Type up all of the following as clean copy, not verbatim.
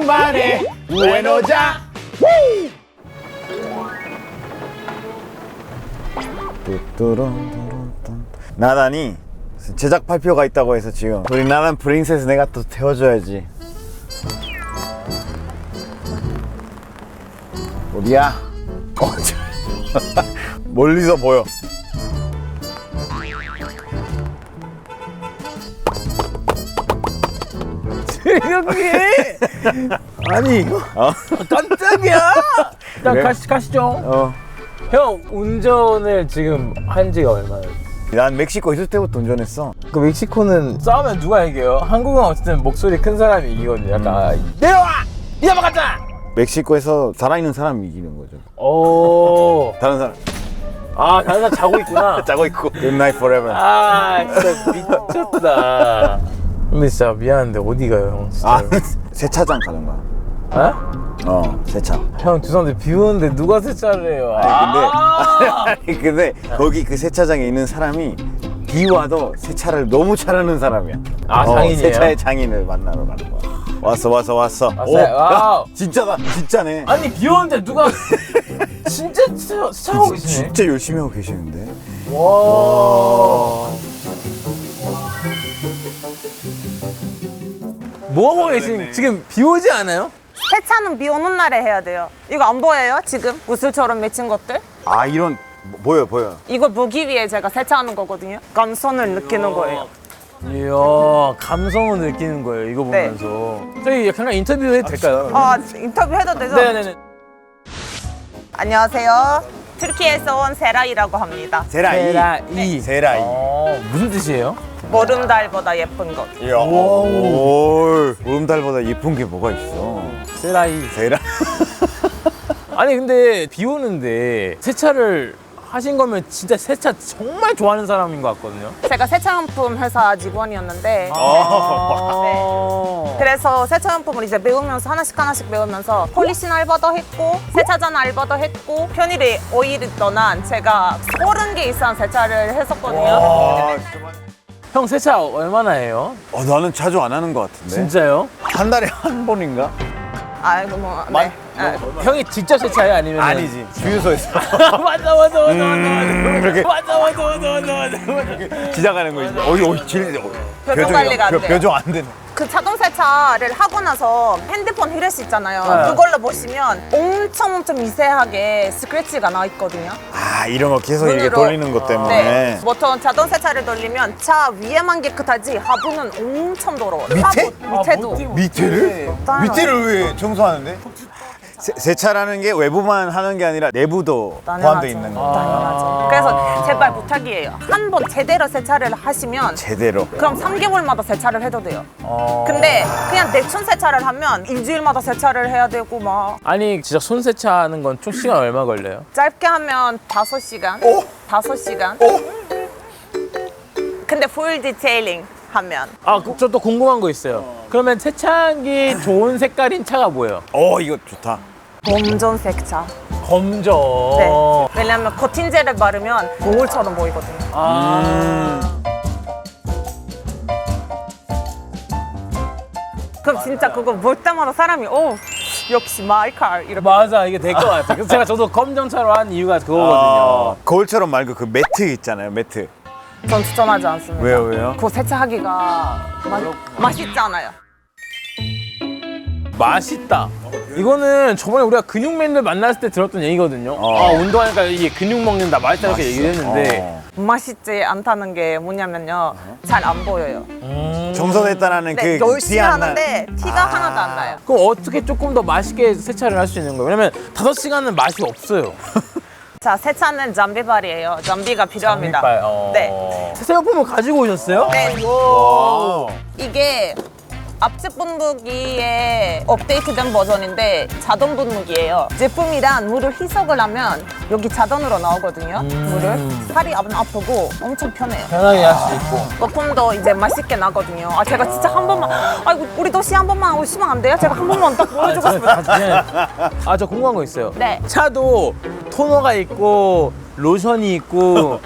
중반에 우에노자. 나단이 제작 발표가 있다고 해서 지금 우리 나단 프린세스 내가 또 태워줘야지. 어디야? 멀리서 보여. 이렇게 아니 이거 깜짝이야. 일단 그래? 가시죠. 형 운전을 지금 한 지가 얼마예요? 난 멕시코 있을 때부터 운전했어. 그 멕시코는 싸우면 누가 이겨요? 한국은 어쨌든 목소리 큰 사람이 이기거든요. 약간 내려와! 이 넘어갔다! 멕시코에서 살아있는 사람이 이기는 거죠. 오. 다른 사람 아, 다른 사람 자고 있구나. 자고 있고. Good night forever. 아, 진짜 미쳤다. 근데 진짜 미안한데 어디 가요, 형? 아, 진짜. 세차장 가는 거야. 세차. 형 죄송한데 비 오는데 누가 세차를 해요? 아니 근데 거기 그 세차장에 있는 사람이 비 와도 세차를 너무 잘하는 사람이야. 아, 장인이에요? 세차의 장인을 만나러 가는 거야. 왔어. 오, 와우. 진짜다, 진짜네. 아니 비 오는데 누가 진짜 세차하고 계시네. 진짜 열심히 하고 계시는데. 와. 뭐 하고 계신? 지금 비 오지 않아요? 세차는 비 오는 날에 해야 돼요. 이거 안 보여요? 지금 구슬처럼 맺힌 것들? 아, 이런 보여. 이걸 보기 위해 제가 세차하는 거거든요. 감성을 느끼는 거예요. 이야, 감성을 느끼는 거예요, 이거 네. 보면서. 저희 잠깐 인터뷰 해도 될까요? 아, 인터뷰 해도 되죠? 네네네. 안녕하세요. 튀르키예에서 온 세라이라고 합니다. 세라이. 세라이. 무슨 뜻이에요? 보름달보다 예쁜 것. 이야. 오. 보름달보다 예쁜 게 뭐가 있어? 세라이. 세라. 아니 근데 비 오는데 세차를 하신 거면 진짜 세차 정말 좋아하는 사람인 것 같거든요. 제가 세차용품 회사 직원이었는데 네. 그래서 세차용품을 이제 배우면서 하나씩 배우면서 폴리신 알바도 했고 세차장 알바도 했고 편의를 오일을 떠난 제가 30개 이상 세차를 했었거든요. 아, 형 세차 얼마나 해요? 나는 자주 안 하는 것 같은데. 진짜요? 한 달에 한 번인가? 아이고 뭐 네. 형이 직접 세차해요? 아니면 아니지. 주유소에서 맞아. 이렇게 맞아. 시작하는 거 있지. 표정 관리가 안 돼요. 표정 안 되네. 그 자동 세차를 하고 나서 핸드폰 히레스 있잖아요. 네. 그걸로 보시면 엄청 미세하게 스크래치가 나 있거든요. 아, 이런 거 계속 이렇게 눈으로. 돌리는 것 때문에. 네. 보통 자동 세차를 돌리면 차 위에만 깨끗하지 하부는 엄청 더러워요. 밑에? 밑에도. 밑에를? 당연하죠. 밑에를 왜 청소하는데? 세차라는 게 외부만 하는 게 아니라 내부도 당연하죠. 포함되어 있는 거. 당연하죠. 그래서 제발 부탁이에요. 한 번 제대로 세차를 하시면 제대로. 그럼 3개월마다 세차를 해도 돼요. 근데 그냥 대충 세차를 하면 일주일마다 세차를 해야 되고 막 아니 진짜 손 세차하는 건 총 시간 얼마 걸려요? 짧게 하면 5시간. 5시간. 근데 풀 디테일링 하면 저 또 궁금한 거 있어요. 그러면 세차하기 좋은 색깔인 차가 뭐예요? 이거 좋다. 검정색 차. 검정. 네. 왜냐면 코팅제를 바르면 거울처럼 보이거든요. 그럼 진짜 그거 볼 때마다 사람이 역시 마이칼 이렇게. 맞아, 이게 될 것 같아. 그래서 제가 저도 검정차로 한 이유가 그거거든요. 거울처럼 말고 그 매트 있잖아요, 매트. 전 추천하지 않습니다. 왜요? 그거 세차하기가 맛있잖아요. 맛있다. 이거는 저번에 우리가 근육맨들 만났을 때 들었던 얘기거든요. 운동하니까 이게 근육 먹는다, 맛있다 이렇게 얘기를 했는데 맛있지 않다는 게 뭐냐면요. 잘 안 보여요. 청소됐다라는 네, 그 열심히 티 안 나. 하는데 티가 하나도 안 나요. 그럼 어떻게 조금 더 맛있게 세차를 할 수 있는 거예요? 왜냐면 5시간은 맛이 없어요. 자, 세차는 잠비발이에요. 잠비가 필요합니다. 장비빨, 네. 세차용품을 가지고 오셨어요? 네. 와우. 이게 앞집 분무기의 업데이트된 버전인데 자동 분무기예요. 제품이란 물을 희석을 하면 여기 자동으로 나오거든요. 물을. 팔이 안 아프고 엄청 편해요. 편하게 할 수 있고. 거품도 이제 맛있게 나거든요. 제가 진짜 한 번만, 아이고 우리 도시 한 번만 오시면 안 돼요? 제가 한 번만 딱 보여주고 싶어요. 저 궁금한 거 있어요. 네. 차도 토너가 있고 로션이 있고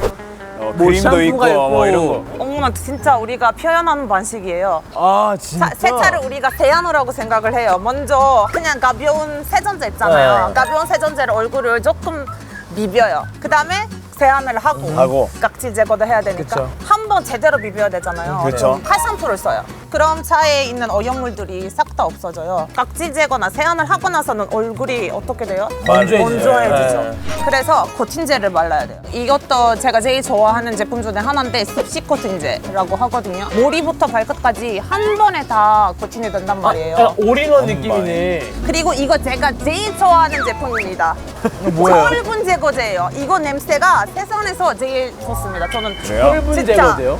뭐 그림도 있고 샴푸가 뭐 이런 거. 어머나 이거는 진짜 우리가 표현하는 방식이에요. 아 진짜? 세차를 우리가 세안이라고 생각을 해요. 먼저 그냥 가벼운 세정제 있잖아요. 네. 가벼운 세정제를 얼굴을 조금 비벼요. 그 다음에 세안을 하고 각질 제거도 해야 되니까 그쵸. 한 번 제대로 비벼야 되잖아요. 그쵸. 8~3%를 써요. 그럼 차에 있는 오염물들이 싹 다 없어져요. 각질 제거나 세안을 하고 나서는 얼굴이 어떻게 돼요? 건조해지죠. 건조해지죠. 그래서 코팅제를 발라야 돼요. 이것도 제가 제일 좋아하는 제품 중에 하나인데 습식 코팅제라고 하거든요. 머리부터 발끝까지 한 번에 다 코팅이 된단 말이에요. 약간 올인원 느낌이네. 그리고 이거 제가 제일 좋아하는 제품입니다. 뭐야? 철분 제거제예요. 이거 냄새가 세상에서 제일 좋습니다. 저는 혈분 진짜 제거제요?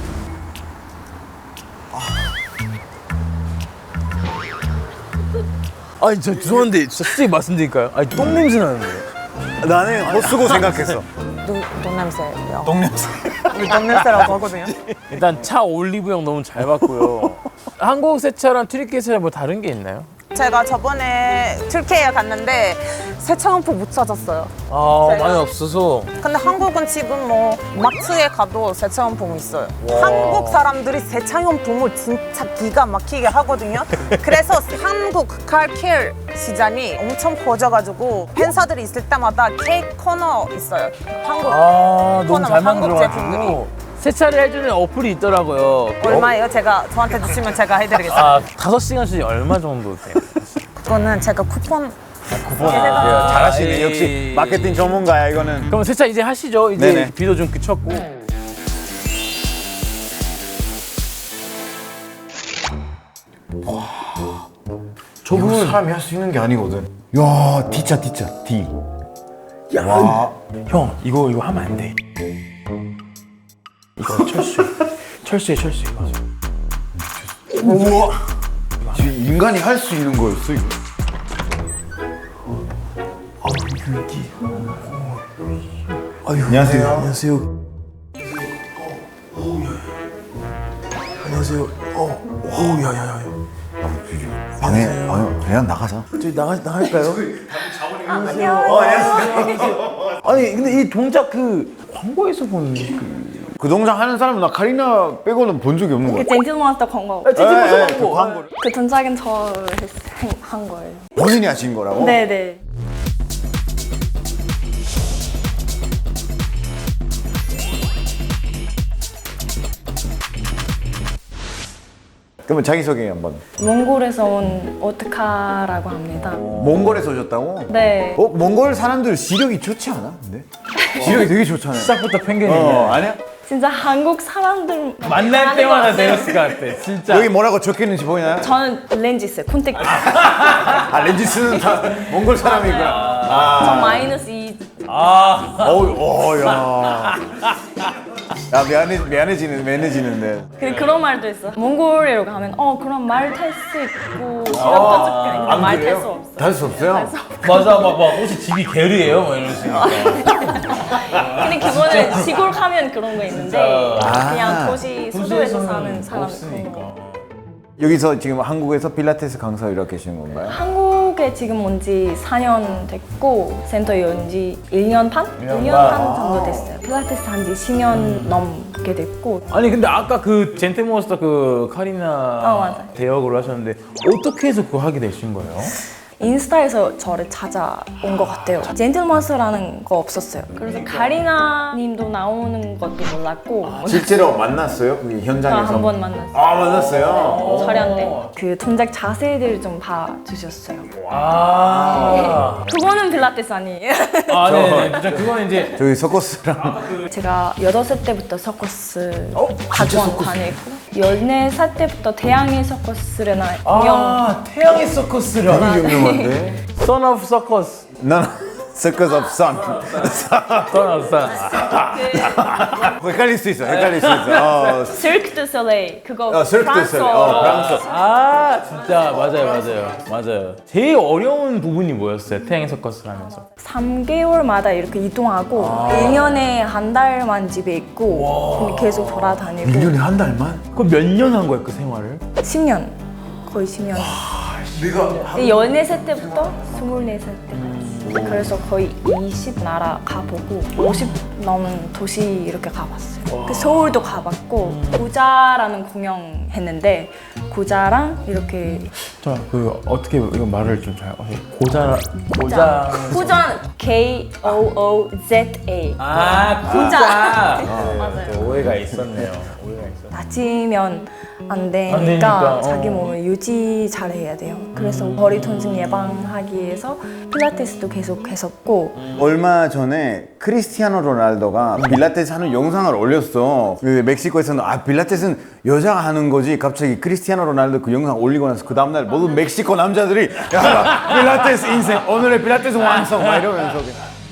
아니 저 죄송한데 진짜 솔직히 말씀드릴까요? 아니 똥 냄새 나는데. 나는 못 쓰고 생각했어. 똥 냄새요. 똥냄새. 똥 냄새라고 하거든요. 일단 차 올리브영 너무 잘 봤고요. 한국 세차랑 튀르키예 세차 뭐 다른 게 있나요? 제가 저번에 튀르키예 갔는데 세차용품 못 찾았어요. 아 제가- 많이 없어서. 근데 한국은 지금 뭐 마트에 가도 세차용품이 있어요. 한국 사람들이 세차용품을 진짜 기가 막히게 하거든요. 그래서 한국 칼케어 시장이 엄청 커져가지고 팬사들이 있을 때마다 케이크 코너 있어요. 한국 아 너무 코너, 잘 한국 만들어가지고 세차를 해주는 어플이 있더라고요. 얼마예요? 제가 저한테 주시면 제가 해드리겠습니다. 아 5시간씩 얼마 정도 돼요? 그거는 제가 쿠폰 잘하시네. 에이. 역시 마케팅 전문가야 이거는. 그럼 세차 이제 하시죠. 이제 네네. 비도 좀 그쳤고. 저분 사람이 할 수 있는 게 아니거든. 야, D자 D. 야, 와. 형 이거 하면 안 돼. 이거 철수해. 맞아. 우와. 지금 인간이 할 수 있는 거였어 이거. 안녕하세요. 안녕하세요. 안녕하세요. 야야야. 방에 그냥 나가자. 저희 나갈까요? 안녕하세요. 아니 근데 이 동작 그 광고에서 본 그. 그 동작 하는 사람은 나 카리나 빼고는 본 적이 없는 거야. 그 젠틀몬스터 광고. 찌찌모스 그 광고. 광고를 그 동작은 저 한 거예요. 본인이 하신 거라고? 네네. 그러면 자기소개 한번. 몽골에서 온 오트카라고 합니다. 몽골에서 오셨다고? 네. 몽골 사람들 시력이 좋지 않아? 근데? 시력이 되게 좋잖아요. 시작부터 편견이네. 아니야? 진짜 한국 사람들 만날 때마다 내렸을 것 같아. 진짜. 여기 뭐라고 적혀있는지 보이나요? 저는 렌즈 있어요. 콘택트. 아, 렌즈 쓰는 다 몽골 사람이구나. 저 마이너스 2. 야. 야, 미안해지는데. 그런 말도 있어. 몽골에 가면 그럼 말 탈 수 있고 시력도 좋게 있는데 말 탈 수 없어. 달 수 없어요? 맞아, 막 혹시 집이 게르예요? 막 이러시니까. 근데 그거는 시골 가면 그런 거 있는데 그냥 도시 수도에서 사는 사람 없으니까. 여기서 지금 한국에서 필라테스 강사 이렇게 계시는 건가요? 한국에 지금 온 지 4년 됐고 센터에 온 지 1년 반? 1년 반 정도 됐어요. 필라테스 한 지 10년 넘게 됐고 아니 근데 아까 그 젠틀몬스터 그 카리나 맞아요. 대역으로 하셨는데 어떻게 해서 그거 하게 되신 거예요? 인스타에서 저를 찾아온 것 같아요. 젠틀몬스터라는 거 없었어요. 그래서 카리나 님도 나오는 것도 몰랐고 실제로 만났어요? 그 현장에서? 한 번 만났어요. 아, 만났어요? 촬영 때. 그 동작 자세들 좀 봐주셨어요. 아, 그거는 필라테스 아니에요. 네. 진짜 그거는 이제 저기 서커스랑 제가 8살 때부터 서커스 학원 다니고 14살 때부터 태양의 서커스를 공연 태양의 서커스라. 되게 유명한데? Son of Circus. 나는 서커스 업 선. Son of Sun. 헷갈릴 수 있어. Cirque du Soleil 그거 Cirque du Soleil. 프랑스. 아 진짜 맞아요. 제일 어려운 부분이 뭐였어요? 태양의 서커스를 하면서. 3개월마다 이렇게 이동하고 1년에 한 달만 집에 있고 계속 돌아다니고 1년에 한 달만? 그럼 몇 년 한 거예요 그 생활을? 10년 거의 10년 14살 때부터 24살 때까지. 그래서 거의 20나라 가보고 50 넘은 도시 이렇게 가봤어요. 그 서울도 가봤고 고자라는 공연 했는데 고자랑 이렇게 그 어떻게 이거 말을 좀 잘 고자 고자 K-O-O-Z-A 고자 맞아요. 오해가 있었네요. 낮으면 안 되니까, 되니까 자기 몸을 유지 잘해야 돼요. 그래서 허리 통증 예방하기 위해서 필라테스도 계속 했었고 얼마 전에 크리스티아노 로날도가 필라테스 하는 영상을 올렸어. 그 멕시코에서는 필라테스는 여자가 하는 거지. 갑자기 크리스티아노 로날도 그 영상 올리고 나서 그 다음날 모든 멕시코 남자들이 야 필라테스 인생 오늘의 필라테스 완성 막 이러면서.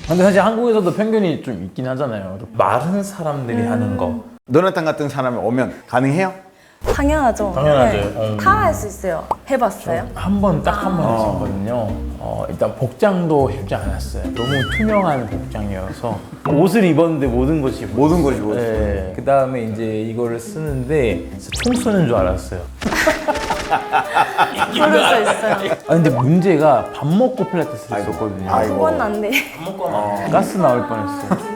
근데 사실 한국에서도 편견이 좀 있긴 하잖아요. 마른 사람들이 하는 거. 노나탄 같은 사람이 오면 가능해요? 당연하죠. 당연하죠. 다 할 수 있어요. 해봤어요? 한 번 했었거든요. 일단 복장도 쉽지 않았어요. 너무 투명한 복장이어서 옷을 입었는데 모든 것이 모든 것이 뭐지? 네. 그 다음에 이제 이거를 쓰는데 진짜 총 쏘는 줄 알았어요. 그럴 수 있어요. 근데 문제가 밥 먹고 필라테스를 했었거든요. 아이고. 그건 안 돼. 가스 나올 뻔했어요.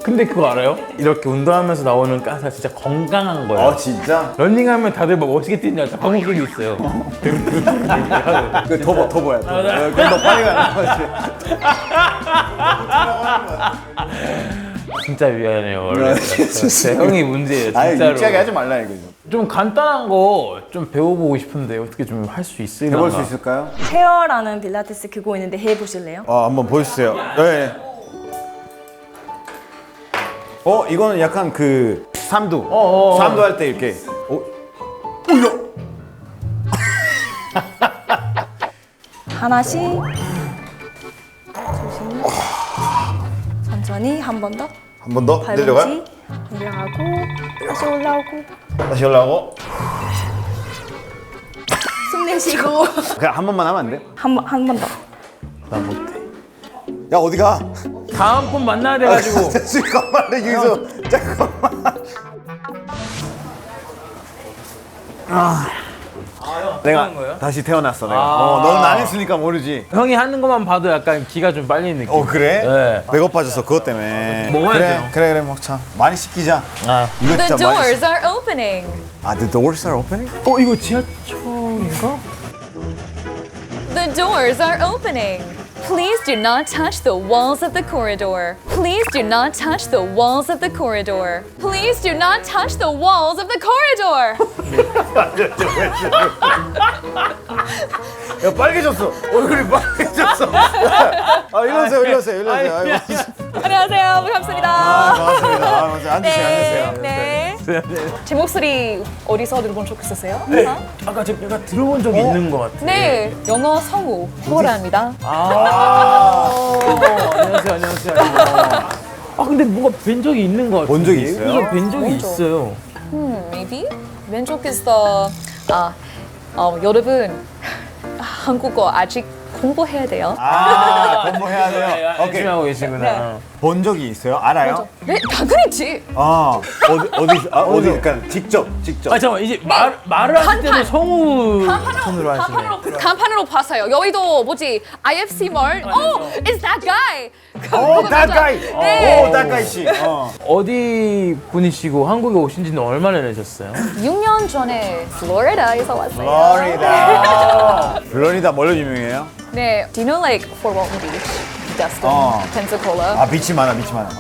근데 그거 알아요? 이렇게 운동하면서 나오는 가스가 진짜 건강한 거예요. 진짜? 런닝하면 다들 막 멋있게 뛰는 줄 알았다. 밥 먹는 게 있어요. 그 터보야. 그럼 더 빨리 가는 거지. 진짜 미안해요. 원래. 제 형이 문제예요. 아니 진짜로. 유치하게 하지 말라 이거죠. 좀 간단한 거 좀 배워보고 싶은데 어떻게 좀 할 수 있을까? 해볼 수 있을까요? 헤어라는 필라테스 그거 있는데 해보실래요? 한번 보여주세요. 네. 이거는 약간 그 삼두. 삼두 할 때 이렇게. 울려. 하나씩 조심히 천천히 한 번 더. 한 번 더 내려가. 발꿈치 내려가고 다시 올라오고 다시 올라가고. 숨 내쉬고 그냥 한 번만 하면 안 돼? 한 번 더. 나 못해. 야 어디 가? 다음 번 만나야 돼가지고. 잠깐만 여기서 잠깐만. 내가 다시 태어났어 내가. 너는 안 했으니까 모르지. 형이 하는 것만 봐도 약간 기가 좀 빨리는 느낌. 그래? 네. 배고파져서 그것 때문에. 먹어야죠. 그래 먹자. 많이 시키자. 이거 The 진짜 많이. doors are opening. The doors are opening? 이거 지하철인가? The doors are opening. Please do not touch the walls of the corridor. Please do not touch the walls of the corridor. Please do not touch the walls of the corridor. 야 빨개졌어. 얼굴이 빨개졌어. 일어나세요. 아이고. 안녕하세요. 반갑습니다. 반갑습니다. 앉으세요. 네. 제 목소리 어디서 들어본 적 있으세요? 아까 제가 들어본 적이 있는 것 같아요. 네. 영어 성우 보라입니다. 안녕하세요. 근데 뭔가 뵌 적이 있는 것 같아요. 본 적이 있어요? 그래서 뵌 적이 있어요. Maybe. 왼쪽 있어. 여러분 한국어 아직 공부해야 돼요. 공부해야 돼요. 오케이. 열심히 하고 계시구나. 본 적이 있어요? 알아요? 네, 당연히지. 어디? 그러니까 직접. 잠깐만 이제 말을 하실 때도 간판. 성우 손으로 하시네. 간판으로 봤어요. 여의도 뭐지? IFC 몰. It's that guy. that guy. 네. that guy 씨. 어디 분이시고 한국에 오신 지는 얼마나 되셨어요? 6년 전에 플로리다에서 왔어요. 플로리다 뭘로 유명해요? 네. Do you know like Fort Walton Beach, Destin, Pensacola? 비치 많아.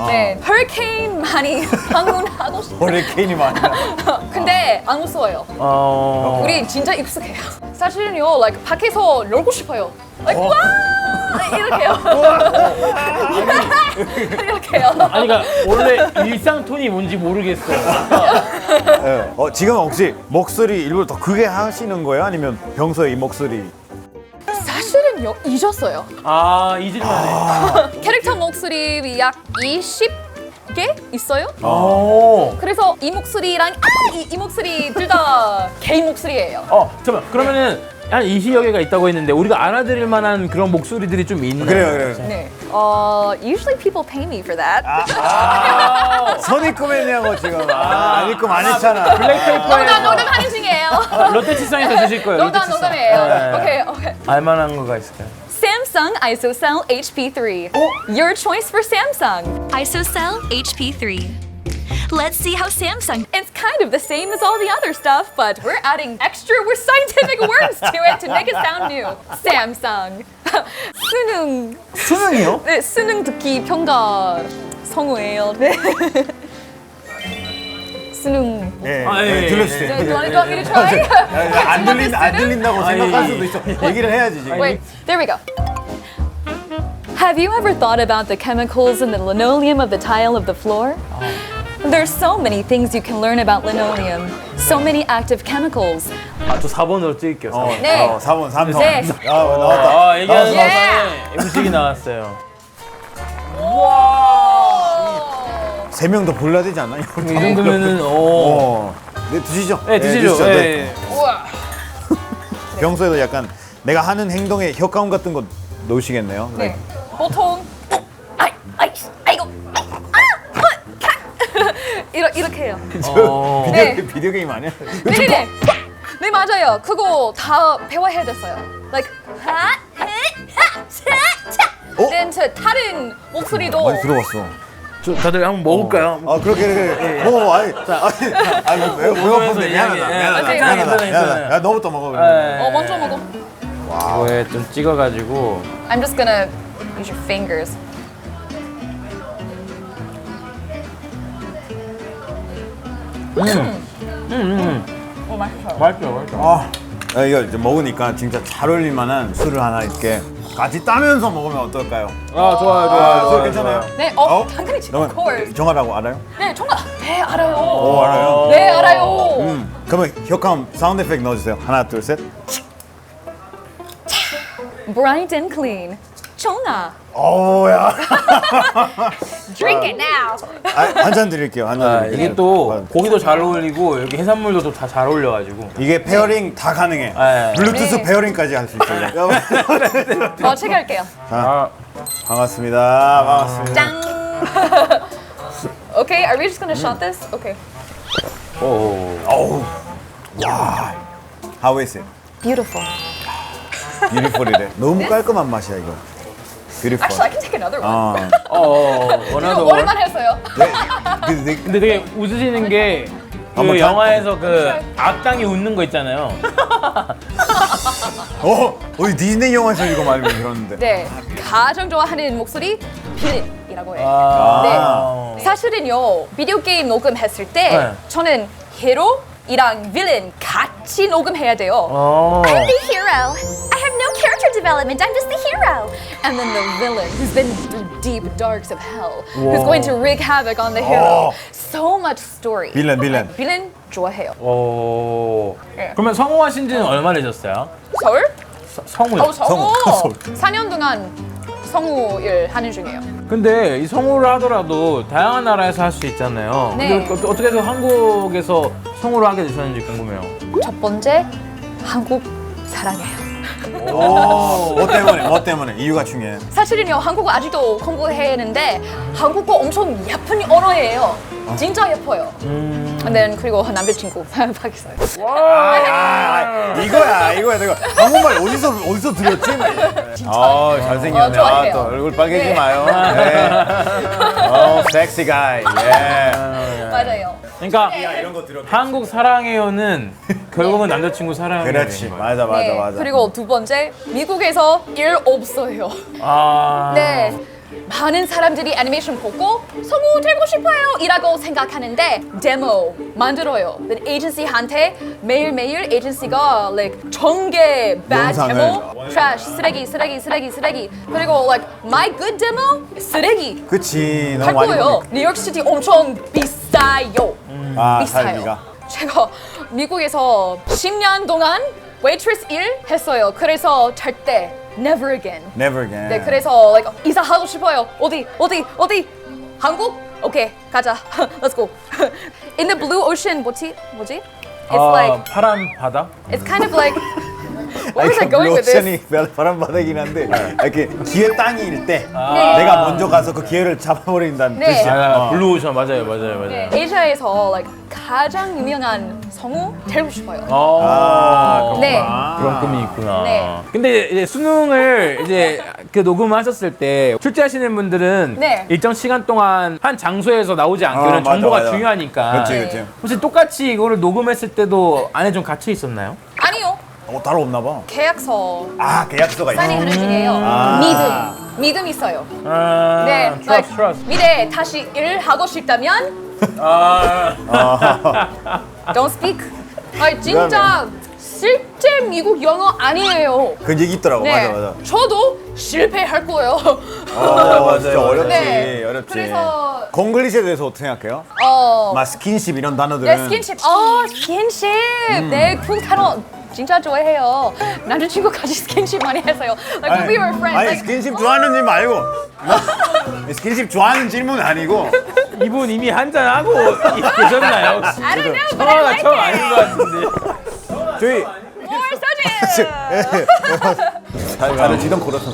네. 허리케인 많이 방문하고 싶어요. 허리케인이 많아. 근데 안 무서워요. 우리 진짜 익숙해요. 사실은요, like 밖에서 놀고 싶어요. Like 와 이렇게요. 이렇게요. 아니 그러니까 원래 일상 톤이 뭔지 모르겠어요. 지금 혹시 목소리 일부러 더 크게 하시는 거예요? 아니면 평소에 이 목소리? 사실은요, 잊었어요. 잊을만해. 캐릭터 목소리 약 20개 있어요. 그래서 이 목소리랑 이 목소리 둘 다 개인 목소리예요. 잠깐만 그러면은 한 20여 개가 있다고 했는데 우리가 알아들을 만한 그런 목소리들이 좀 있나요? 그래요. 네. Usually people pay me for that. 선입금했냐고 지금. 입금 안 했잖아. 블랙페이퍼에 농담하는 중이에요. 농담이에요. 롯데치성에서 주실 거예요. 농담이에요. 오케이. 알만한 거가 있을까요? Samsung ISOCELL HP3. Your choice for Samsung. ISOCELL HP3. Let's see how Samsung. It's kind of the same as all the other stuff, but we're adding extra scientific words to it to make it sound new. Samsung. 수능. 수능이요? 네, 수능 듣기 평가 성우예요. 네. 수능. 예, 아, 예, 예, 들려주세요. Do you want me to try? 안 들린다고 생각할 수도 있어. 얘기를 해야지 지금. Wait, there we go. Have you ever thought about the chemicals in the linoleum of the tile of the floor? There's so many things you can learn about linoleum. So many active chemicals. 저 4번으로 찍을게요. 4번. 네. 4번 삼성. 네. 나왔다. 얘기하는 나왔어. 순간에 음식이 나왔어요. 세 명 더 골라야 되지 않나? 이 정도면은 네, 드시죠. 네, 드시죠. 네. 네. 평소에도 약간 내가 하는 행동에 효과음 같은 거 넣으시겠네요. 네. 보통 아이고 이렇게 해요. 비디오 게임 아니야? 네네네. 네 맞아요. 그거 다 배워야 됐어요. Like Then to 다른 목소리도 많이 들어봤어. 다들 한번 먹을까요? 아 그렇게 아니 왜 배고픈데 미안하다. 괜찮아요. 야 너부터 먹어. 먼저 먹어. 이거에 좀 찍어가지고 I'm just gonna use your fingers. 맛있어요. 맛있죠. 이거 이제 먹으니까 진짜 잘 어울릴 만한 술을 하나 이렇게 같이 따면서 먹으면 어떨까요? 좋아요. 괜찮아요? 네, 당연히 너무 of course. 정하라고 알아요? 네, 정말 네 알아요. 알아요? 네 알아요. 그러면 효과음 사운드 에펙트 넣어주세요. 하나 둘 셋. Bright and clean. 정아. 오야. Drink it now. 한 잔 드릴게요. 한 잔 드릴게요. 이게 또 고기도 잘 어울리고 여기 해산물도 다 잘 어울려가지고 이게 페어링 다 가능해. 네. 블루투스 네. 페어링까지 할 수 있어요. 체크할게요. 반갑습니다. 짠. Okay, are we just gonna shot this? Okay. How is it? Beautiful. Beautiful이래. 너무 깔끔한 맛이야 이거. Beautiful. Actually, I can take another one. 원하도 이거 오랜만에 했어요. 근데 되게 웃으시는 게 그 한번 영화에서 그 악당이 웃는 거 있잖아요. 어디 디즈니 영화에서 이거 많이 들었는데. 네, 가장 좋아하는 목소리 빌린이라고 해요. 네, 사실은요 비디오 게임 녹음했을 때 네. 저는 히로이랑 빌린 같이 녹음해야 돼요. I'm the hero. I have no character development. I'm just the hero. And then the villain, who's been through deep darks of hell, who's going to wreak havoc on the hero. So much story. 빌런. 빌린 좋아해요. 그러면 성우하신 지는 얼마 되셨어요? 서울? 성우요? 성우. 성우. 4년 동안 성우 일 하는 중이에요. 근데 이 성우를 하더라도 다양한 나라에서 할 수 있잖아요. 네. 근데 어떻게 해서 한국에서 성우를 하게 되셨는지 궁금해요. 첫 번째, 한국 사랑해요. 뭐 때문에? 이유가 중요해. 사실은요 한국어 아직도 공부해야 하는데 한국어 엄청 예쁜 언어예요. 진짜 예뻐요. 근데 그리고 남자친구 박있어요. 이거야. 내가 한국말 어디서 들었지? 잘생겼네. 좋아해요. 또 얼굴 빨개지지 네. 마요. 섹시 가이. 맞아요. 그러니까 이런 거 들어. 한국 사랑해요는 결국은 남자친구 사랑해요. 그렇지. 맞아. 네. 그리고 두 번째, 미국에서 일 없어요. 네. 많은 사람들이 애니메이션 보고 성우 되고 싶어요 이라고 생각하는데 데모 만들어요. 에이전시한테 매일매일 에이전시가 like 전개 bad 영상을. 데모 trash 쓰레기 그리고 like my good demo 쓰레기 그치. 할 너무 많이 거예요. 보니까. 뉴욕시티 엄청 비싸요. 비싸요. 살기가. 제가 미국에서 10년 동안 waitress 일 했어요. 그래서 절대 never again. Never again. 네, 그래서 like, 이사하고 싶어요. 어디? 한국? 오케이, 가자. Let's go. In the blue ocean, 뭐지? It's like, 파란 바다? it's kind of like, where was I going with this? 오션이 바람 바다긴 한데 이렇게 기회 땅일 때 네. 내가 먼저 가서 그 기회를 잡아버린다는 네. 뜻이야. 블루오션 맞아요. 네, 아시아에서 like, 가장 유명한 성우 되고 싶어요. 네. 네. 그런 꿈이 있구나. 네. 근데 이제 수능을 이제 그 녹음하셨을 때 출제하시는 분들은 네. 일정 시간 동안 한 장소에서 나오지 않기로는 맞아, 정보가 맞아. 중요하니까. 그렇지, 네. 그렇지. 혹시 똑같이 이거를 녹음했을 때도 안에 좀 갇혀 있었나요? 아니요. 따로 없나 봐. 계약서 계약서가 있어. 사인하는 중이에요. 믿음 있어요. 네. trust. 미래 다시 일을 하고 싶다면 don't speak. 아니 진짜 실제 미국 영어 아니에요. 그 얘기 있더라고. 네. 맞아. 저도 실패할 거예요. 맞아. 진짜 어렵지. 네. 어렵지. 그래서 공글리시에 대해서 어떻게 생각해요? 막 스킨십 이런 단어들은. 네, 스킨십. 스킨십. 네, 그 단어 진짜 좋아해요. 남자친구까지 스킨십 많이 했어요. Like when we were friends. 아니 like, 스킨십 좋아하는지 말고 스킨십 좋아하는 질문은 아니고 이분 이미 한잔 하고 계셨나요? I don't know, but I 청아가 like 처음 it. 아닌 것 같은데. 저희 More soju. 다들 지던 걸어서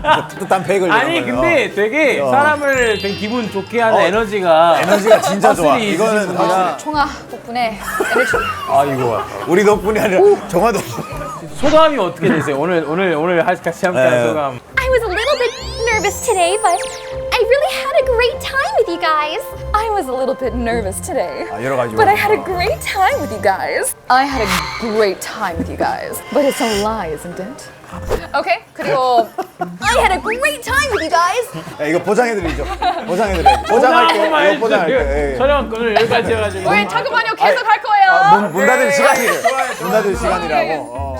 따뜻한 팩을 아니 이런 근데 되게 사람을 되게 기분 좋게 하는 에너지가 진짜 좋아. 확실히 이거는 있으시구나. 총아 덕분에 에너지. 아 이거 우리 덕분이 아니라 정화도 소감이 어떻게 되세요? 오늘 같이 함께한 네. 소감. I was a little bit nervous today, but I really had a great time with you guys. I was a little bit nervous today. 여러 가지. But I had a great time with you guys. I had a great time with you guys. But it's a lie, isn't it? Okay. 그리고 I had a great time with you guys. 야, 이거 보장해드리죠. 보장해드려요. 포장할게. 이거 포장할게. 촬영 오늘 여기까지 해가지고. 우리 잠깐만요. 계속 할 거예요. 문 닫을 시간이래. 문 닫을 시간이라고.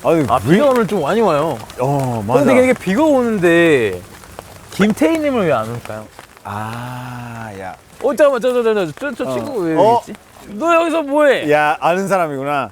아유, 비가 오늘 좀 많이 와요. 맞아. 근데 이게 비가 오는데 김태희님을 왜 안 올까요? 야. 잠깐만 저 친구 왜 어? 있지? 너 여기서 뭐해? 야, 아는 사람이구나.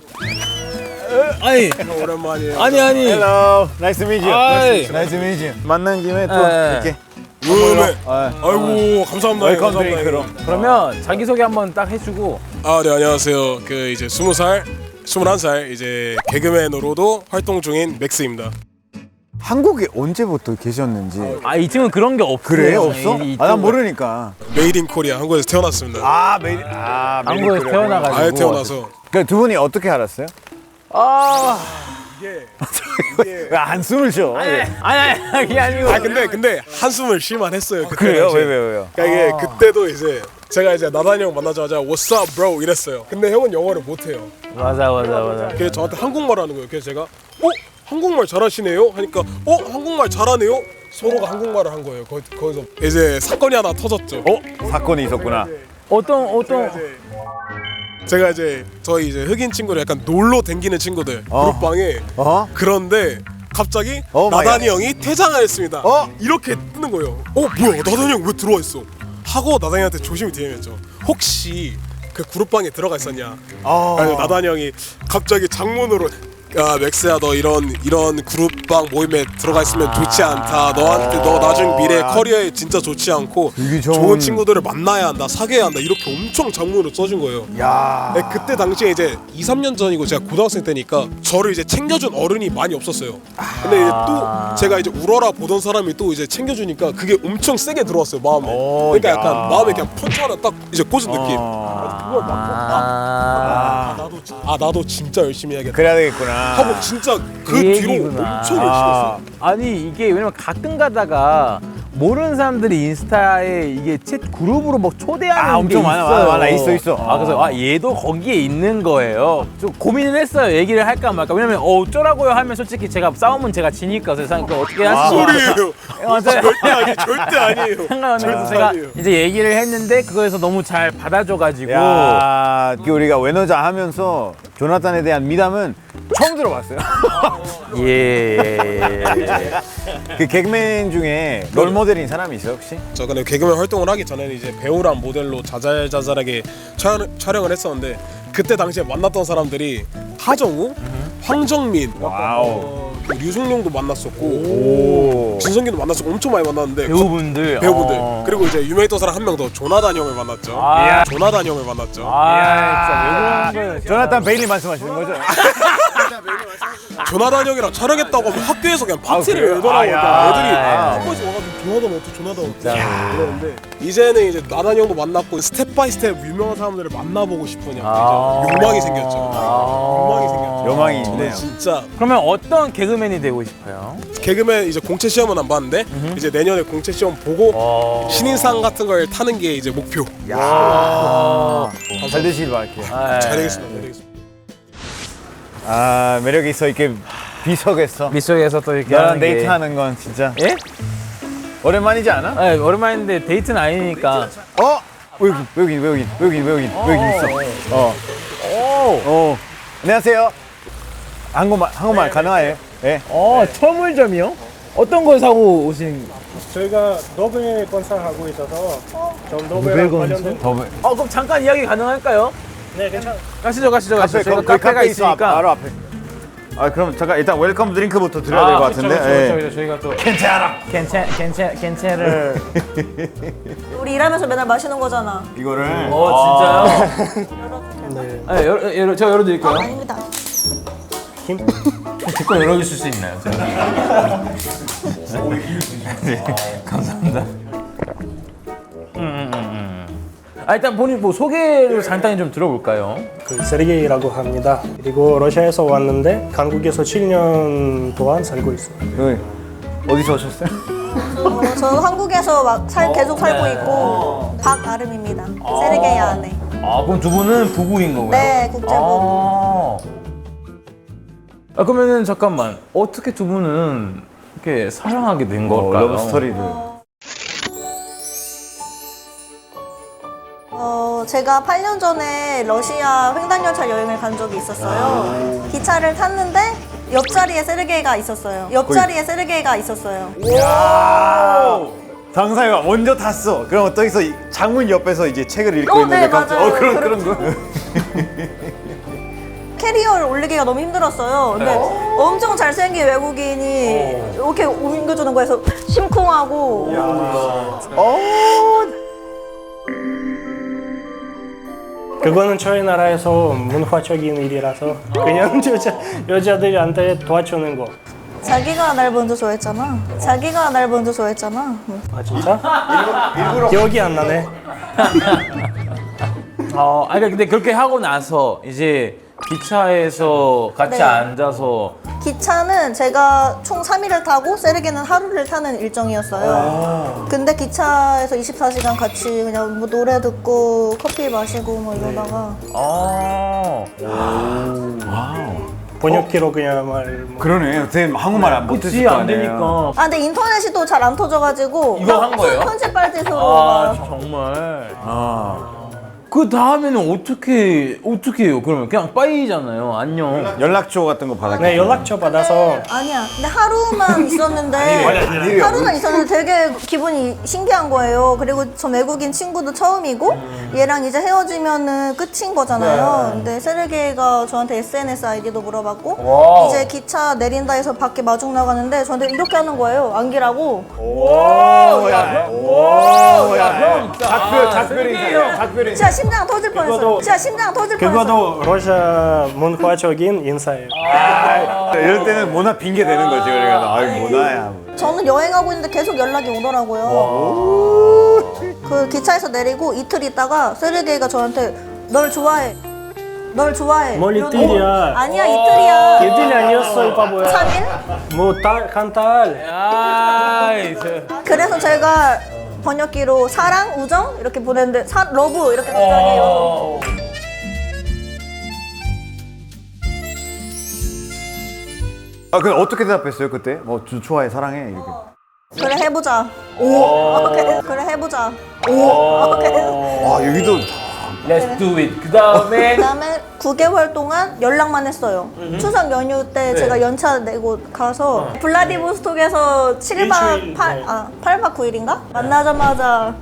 아니 오랜만이에요. 아니 Hello. Nice to meet you. 아이. Nice to meet you. 만난 김에 또 예. 이렇게. 네. 아, 아이고 감사합니다. 웰컴 감사합니다. 드링크로. 그러면 자기소개 한번 딱 해주고. 네 안녕하세요. 그 이제 20살, 21살 이제 개그맨으로도 활동 중인 맥스입니다. 한국에 언제부터 계셨는지. 이 친구는 그런 게 없어요. 그래? 없어? 이 난 친구는 모르니까. 메이드 인 코리아 한국에서 태어났습니다. 메일. 한국에서 태어나가지고. 아예 태어나서 그 두 분이 어떻게 알았어요? 왜 한숨을 쉬어? 아니 그게 아니고. 근데 한숨을 쉴만 했어요. 그때 그래요? 당시에. 왜요? 그러니까 이게 그때도 이제 제가 이제 나단이 형 만나자마자 What's up, bro? 이랬어요. 근데 형은 영어를 못해요. 맞아. 그래서 저한테 한국말 하는 거예요. 그래서 제가 한국말 잘하시네요? 하니까 한국말 잘하네요? 서로가 한국말을 한 거예요. 거기서 이제 사건이 하나 터졌죠. 사건이 있었구나. 어떤 제가 이제 저희 이제 흑인 친구들 약간 놀러 댕기는 친구들 그룹방에 그런데 갑자기 나단이 형이 퇴장을 했습니다. 이렇게 뜨는 거예요. 뭐야 나단이 형 왜 들어와 있어? 하고 나단이 형한테 조심히 DM했죠. 혹시 그 그룹방에 들어가 있었냐? 그래서 나단이 형이 갑자기 장문으로 맥스야 너 이런 그룹방 모임에 들어가 있으면 좋지 않다. 너한테 너 나중 미래 커리어에 진짜 좋지 않고 좋은 친구들을 만나야 한다. 사귀어야 한다. 이렇게 엄청 장문으로 써준 거예요. 야. 네, 그때 당시에 이제 2, 3년 전이고 제가 고등학생 때니까 저를 이제 챙겨준 어른이 많이 없었어요. 근데 이제 또 제가 이제 울어라 보던 사람이 또 이제 챙겨주니까 그게 엄청 세게 들어왔어요 마음에. 그러니까 약간 마음에 그냥 펀치 하나 딱 이제 꽂은 느낌. 나도 진짜 열심히 해야겠다. 그래야 되겠구나. 하고 진짜 그 뒤로 엄청 열심히 했어요. 아니 이게 왜냐면 가끔 가다가 모르는 사람들이 인스타에 이게 챗 그룹으로 막 초대하는 게 엄청 많아, 있어요. 많아, 있어. 그래서 얘도 거기에 있는 거예요. 좀 고민을 했어요. 얘기를 할까 말까. 왜냐면 어쩌라고요 하면 솔직히 제가 싸우면 제가 지니까 그래서 어떻게 하시죠? 소리예요. 맞아요. 절대 아니에요. 상관없는 제가 아니에요. 이제 얘기를 했는데 그거에서 너무 잘 받아줘가지고 우리가 외노자 하면서 조나탄에 대한 미담은 처음 들어봤어요. 예. 그 개그맨 중에 롤 모델인 사람이 있어요 혹시? 저 근데 개그맨 활동을 하기 전에는 이제 배우랑 모델로 자잘자잘하게 촬영을 했었는데 그때 당시에 만났던 사람들이 하정우, 황정민, 류승룡도 만났었고 진성기도 만났었고 엄청 많이 만났는데 배우분들. 그리고 이제 유명했던 사람 한 명 더 조나단 형을 만났죠. 조나단 형을 만났죠. 진짜 왜 그러는 거예요? 조나탄 베일리 말씀하시는 거죠? 조나단 형이랑 촬영했다고 하면 학교에서 그냥 파티를 그래요? 열더라고요. 야. 애들이 한 번씩 와가지고 조나단 어때 그러는데 이제는 이제 나단 형도 만났고 스텝 바이 스텝 유명한 사람들을 만나보고 싶은 약간 이제 욕망이 생겼죠. 욕망이 생겼죠. 요망이 저는 있네요. 진짜 그러면 어떤 개그맨이 되고 싶어요? 개그맨 이제 공채 시험은 안 봤는데 이제 내년에 공채 시험 보고 신인상 같은 걸 타는 게 이제 목표. 잘 되시길 바랄게요. 잘 되겠습니다. 잘 되겠습니다. 아 매력 있어 이렇게 비석에서 미속에서 또 이렇게 나랑 하는 게. 데이트하는 건 진짜 예? 오랜만이지 않아? 네, 오랜만인데 데이트는 아니니까. 외국인 있어. 안녕하세요. 한국말 가능해요? 예. 철물점이요? 어떤 걸 사고 오신? 저희가 노벨 건설하고 있어서 좀 노벨 관련된 그럼 잠깐 이야기 가능할까요? 네 괜찮아요. 가시죠. 저희가 거기 카페가 카페 있어 있으니까. 바로 앞에. 아 그럼 잠깐 일단 웰컴 드링크부터 드려야 될 것 같은데. 그렇죠. 저희가 또 괜찮을. 우리 일하면서 맨날 마시는 거잖아. 이거를 진짜요? 네. 제가 열어드릴까요? 아닙니다. 제거 열어줄 수 있나요? 네, 감사합니다. 일단 본인 뭐 소개를 간단히 좀 들어볼까요? 그 세르게이라고 합니다. 그리고 러시아에서 왔는데 한국에서 7년 동안 살고 있어요. 어디서 오셨어요? 저는 한국에서 계속 살고 있고 박아름입니다. 세르게이 안에. 그럼 두 분은 부부인 거고요? 네, 국제부. 그러면은 잠깐만 어떻게 두 분은 이렇게 사랑하게 된 걸까요? 러브 스토리를. 제가 8년 전에 러시아 횡단열차 여행을 간 적이 있었어요. 기차를 탔는데 옆자리에 세르게이가 있었어요. 당사자가 먼저 탔어. 그럼 또 있어 창문 옆에서 이제 책을 읽고 있는데 네, 갑자기 맞아요. 그런 거. 캐리어를 올리기가 너무 힘들었어요. 근데 엄청 잘생긴 외국인이 이렇게 옮겨주는 거에서 심쿵하고. 그거는 저희 나라에서 문화적인 일이라서 그냥 여자들한테 도와주는 거. 자기가 날 먼저 좋아했잖아. 아 진짜? 기억이 안 나네. 근데 그렇게 하고 나서 이제 기차에서 같이 네. 앉아서 기차는 제가 총 3일을 타고 세르게는 하루를 타는 일정이었어요. 근데 기차에서 24시간 같이 그냥 뭐 노래 듣고 커피 마시고 뭐 이러다가 번역기로 그냥 말. 그러네. 쌤 한국말 안 못했을 거 안 아니에요. 되니까. 근데 인터넷이 또 잘 안 터져가지고 이거 한 거예요? 편집 빨대로 정말. 그 다음에는 어떻게 해요? 그러면 그냥 빠이잖아요. 안녕. 연락처 같은 거 받았겠죠. 네 연락처 받아서 아니야. 근데 하루만 있었는데 되게 기분이 신기한 거예요. 그리고 저 외국인 친구도 처음이고 얘랑 이제 헤어지면은 끝인 거잖아요. 근데 세르게이가 저한테 SNS 아이디도 물어봤고 이제 기차 내린다 해서 밖에 마중 나가는데 저한테 이렇게 하는 거예요. 안기라고. 작별 진짜 심장 터질 뻔했어요. 그거도 러시아 문화적인 인사예요. 이럴 때는 모나 핑계 대는 거지. 그러니까 모나야. 저는 여행하고 있는데 계속 연락이 오더라고요. 그 기차에서 내리고 이틀 있다가 세르게이가 저한테 널 좋아해. 뭘 이러는 이틀이야. 거. 아니야 이틀이야. 이틀이 아니었어 이 바보야. 3일? 뭐 한 달. 그래서 제가 번역기로 사랑, 우정 이렇게 보냈는데 러브 이렇게 갑자기 그럼 어떻게 대답했어요 그때? 뭐 좋아해 사랑해 이렇게. 그래 해보자. 그래 해보자. 여기도 Let's do it. 그 다음에 그다음에 9개월 동안 연락만 했어요. 추석 연휴 때 제가 연차 내고 가서 블라디보스톡에서 7박 8박 9일인가? 만나자마자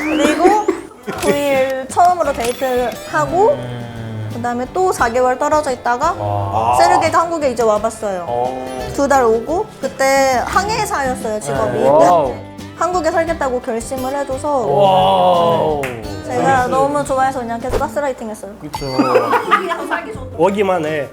그리고 9일 처음으로 데이트하고 그다음에 또 4개월 떨어져 있다가 세르게이가 한국에 이제 와봤어요. 2달 오고 그때 항해사였어요 직업이. 한국에 살겠다고 결심을 해줘서 제가 너무 좋아해서 그냥 계속 가스라이팅 했어요. 그렇죠. 오기만 해.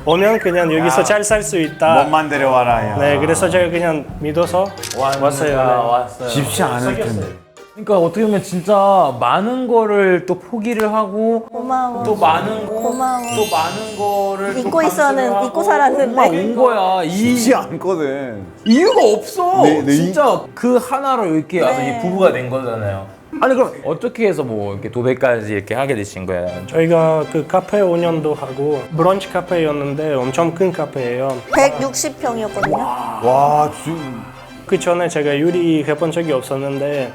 오면 그냥 여기서 잘 살 수 있다. 몸만 데려와라. 야. 네, 그래서 제가 그냥 믿어서 왔어요. 왔어요. 쉽지 않을 텐데. 그러니까 어떻게 보면 진짜 많은 거를 또 포기를 하고 고마워. 또 많은 거 고마워. 또 많은 거를 잊고 또 감수를 있었는- 하고 잊고 살았는데. 막 온 거야. 쉽지 않거든. 이유가 없어. 네, 네. 진짜 그 하나로 이렇게 와서 네. 이 부부가 된 거잖아요. 아니 그럼 어떻게 해서 뭐 이렇게 도배까지 이렇게 하게 되신 거예요? 저희가 그 카페 운영도 하고 브런치 카페였는데 엄청 큰 카페예요. 160평이었거든요. 와, 지금. 그 전에 제가 요리 해본 적이 없었는데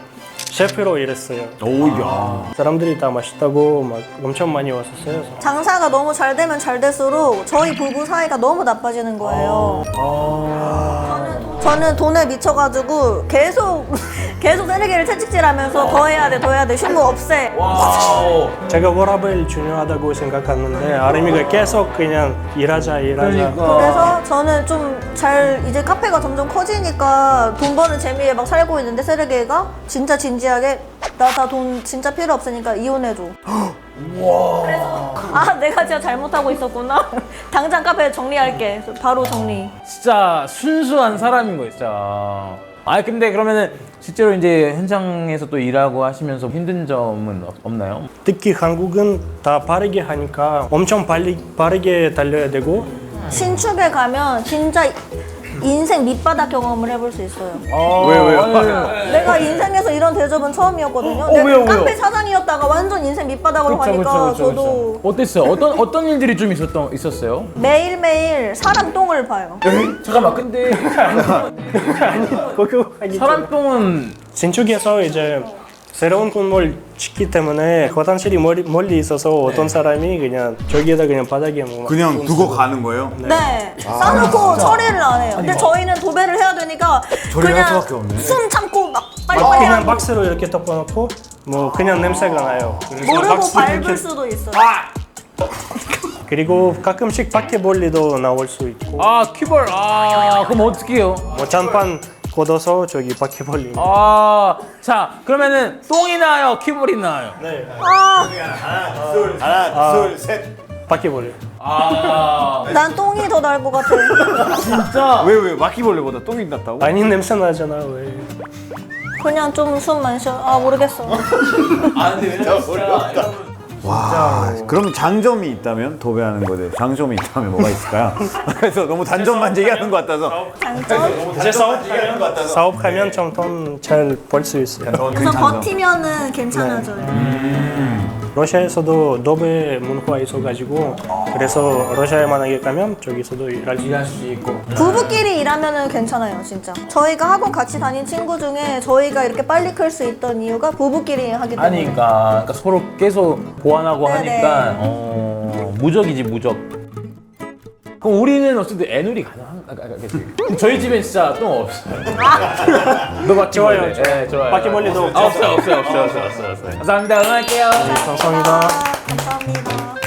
셰프로 일했어요. 오야. 사람들이 다 맛있다고 막 엄청 많이 왔었어요. 장사가 너무 잘 되면 잘 될수록 저희 부부 사이가 너무 나빠지는 거예요. 저는 돈에 미쳐가지고 계속 새내기를 채찍질하면서 더 해야 돼 쉴무 없애. 와우. 제가 워라밸 중요하다고 생각하는데 아름이가 계속 그냥 일하자. 그래서 저는 좀 이제 카페가 점점 커지니까 돈 버는 재미에 막 살고 있는데 세르게이가 진짜 진지하게 나 돈 진짜 필요 없으니까 이혼해줘. 그래서 내가 진짜 잘못하고 있었구나. 당장 카페 정리할게. 그래서 바로 정리. 진짜 순수한 사람인 거예요, 진짜. 아 근데 그러면은 실제로 이제 현장에서 또 일하고 하시면서 힘든 점은 없나요? 특히 한국은 다 빠르게 하니까 엄청 빠르게 달려야 되고 신축에 가면 진짜 인생 밑바닥 경험을 해볼 수 있어요. 왜요? 내가 인생에서 이런 대접은 처음이었거든요. 왜요? 내가 카페 사장이었다가 완전 인생 밑바닥으로 가니까 저도 어땠어요? 어떤 일들이 좀 있었어요? 매일매일 사람 똥을 봐요. 잠깐만 근데 사람 똥은 신축에서 이제 새로운 건물 짓기 때문에 화장실이 멀리 있어서 어떤 사람이 그냥 저기에다 그냥 바닥에 뭐 그냥 두고 가는 거예요? 네. 싸놓고 처리를 안 해요. 근데 저희는 도배를 해야 되니까 처리를 할 그냥 수밖에 없네. 숨 참고 막 그냥 빨리빨리 박스로 이렇게 덮어놓고 뭐 그냥 냄새가 나요. 그래서 모르고 박스로 밟을 이렇게- 수도 있어요. 그리고 가끔씩 바퀴벌레도 나올 수 있고 퀴벌 그럼 어떻게 해요? 뭐 잔판 걷어서 저기 바퀴벌레 자 그러면은 똥이 나요? 퀴벌이 나요? 네. 하나, 둘, 셋. 바퀴벌레. 난 똥이 더 나을 것 같아. 진짜? 왜 바퀴벌레보다 똥이 낫다고? 아니 냄새 나잖아 왜. 그냥 좀 숨만 쉬어. 모르겠어. 근데 왜냐면 진짜 와, 그럼 장점이 있다면 도배하는 거에 장점이 있다면 뭐가 있을까요? 그래서 너무 단점만 얘기하는 것 같아서. 장점? 이제 사업하면 좀 돈 잘 벌 수 있어요. 그래서 버티면은 괜찮아져요. 러시아에서도 도배 문화가 있어가지고 그래서 러시아에 만약에 가면 저기서도 일할 수 있고. 부부끼리 일하면은 괜찮아요, 진짜. 저희가 학원 같이 다닌 친구 중에 저희가 이렇게 빨리 클 수 있던 이유가 부부끼리 하기 때문에. 그러니까 서로 계속 보완하고 네네. 하니까 무적이지 무적. 그럼 우리는 어쨌든 애누리 가능한 저희 집엔 진짜 똥 없어요. 너 바퀴벌레. 좋아요. 네, 좋아요. 바퀴벌레도 없어요. 감사합니다. 응할게요. 감사합니다. 감사합니다.